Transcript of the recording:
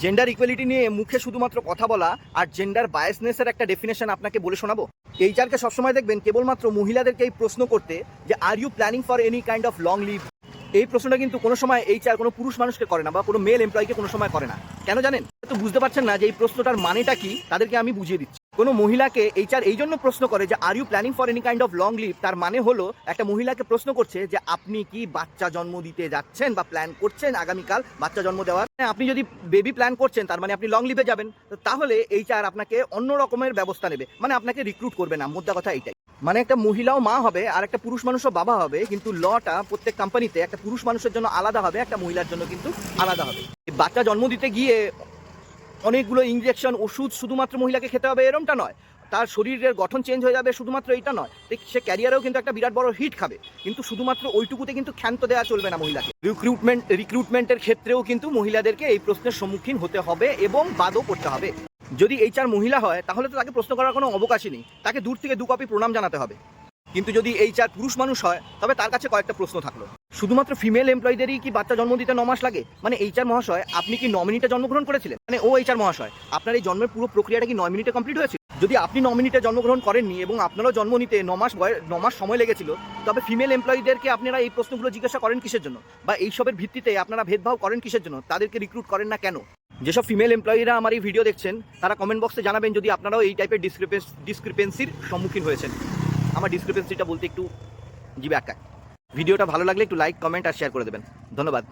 Gender equality নিয়ে মুখে শুধুমাত্র কথা বলা আর জেন্ডার বায়াসনেসের একটা ডেফিনেশন আপনাকে বলে শোনাবো। এইচআরকে সবসময় দেখবেন কেবলমাত্র মহিলাদেরকে এই প্রশ্ন করতে যে are you planning for any kind of long leave. এই প্রশ্নটা কিন্তু কোনো সময় এইচআর কোনো পুরুষ মানুষকে করে না বা কোনো মেল এমপ্লয়িকে কোনো সময় করে না। কেন জানেন? তো বুঝতে পারছেন না যে এই প্রশ্নটার মানেটা কি, তাদেরকে আমি বুঝিয়ে দিচ্ছি। কোনো মহিলাকে এইচআর এই জন্য প্রশ্ন করে যে are you planning for any kind of long leave, তার মানে হলো একটা মহিলাকে প্রশ্ন করছে যে আপনি কি বাচ্চা জন্ম দিতে যাচ্ছেন বা প্ল্যান করছেন আগামীকাল বাচ্চা জন্ম দেওয়ার। আপনি যদি বেবি প্ল্যান করছেন তার মানে আপনি লং লিভে যাবেন, তাহলে এইচআর আপনাকে অন্য রকমের ব্যবস্থা নেবে, মানে আপনাকে রিক্রুট করবে না। মোদ্দা কথা এইটাই। মানে একটা মহিলাও মা হবে আর একটা পুরুষ মানুষও বাবা হবে, কিন্তু লটা প্রত্যেক কোম্পানিতে একটা পুরুষ মানুষের জন্য আলাদা হবে, একটা মহিলার জন্য কিন্তু আলাদা হবে। বাচ্চা জন্ম দিতে গিয়ে অনেকগুলো ইঞ্জেকশন ওষুধ শুধুমাত্র মহিলাকে খেতে হবে এরমটা নয়, তার শরীরের গঠন চেঞ্জ হয়ে যাবে শুধুমাত্র এইটা নয়, সে ক্যারিয়ারেও কিন্তু একটা বিরাট বড় হিট খাবে। কিন্তু শুধুমাত্র ওইটুকুতে কিন্তু ক্ষান্ত দেওয়া চলবে না মহিলাকে। রিক্রুটমেন্টের ক্ষেত্রেও কিন্তু মহিলাদেরকে এই প্রশ্নের সম্মুখীন হতে হবে এবং বাদও করতে হবে। যদি এইচআর মহিলা হয় তাহলে তো তাকে প্রশ্ন করার কোনো অবকাশই নেই, তাকে দূর থেকে 2 কপি প্রণাম জানাতে হবে। কিন্তু যদি এইচআর পুরুষ মানুষ হয় তবে তার কাছে কয়েকটা প্রশ্ন থাকলো। শুধুমাত্র ফিমেল এমপ্লয়ীদেরই কি বাচ্চা জন্ম দিতে 9 মাস লাগে? মানে এইচআর মহাশয় আপনি কি 9 মিনিটে জন্মগ্রহণ করেছিলেন? মানে ও এইচআর মহাশয় আপনার এই জন্মের পুরো প্রক্রিয়াটা কি 9 মিনিটে কমপ্লিট হয়েছিল? যদি আপনি 9 মিনিটে জন্মগ্রহণ করেননি এবং আপনারও জন্ম নিতে 9 মাস সময় লেগেছিল, তবে ফিমেল এমপ্লয়ীদেরকে আপনারা এই প্রশ্নগুলো জিজ্ঞাসা করেন কিসের জন্য? বা এইসবের ভিত্তিতে আপনারা ভেদভাব করেন কিসের জন্য? তাদেরকে রিক্রুট করেন না কেন? যেসব ফিমেল এমপ্লয়িরা আমার এই ভিডিও দেখছেন তারা কমেন্ট বক্সে জানাবেন যদি আপনারাও এই টাইপের ডিসক্রিপেন্সির সম্মুখীন হয়েছেন। আমার ডিসক্রিপেন্সিটা বলতে একটু জিভে আটকায়। ভিডিওটা ভালো লাগলে একটু লাইক, কমেন্ট আর শেয়ার করে দেবেন। ধন্যবাদ।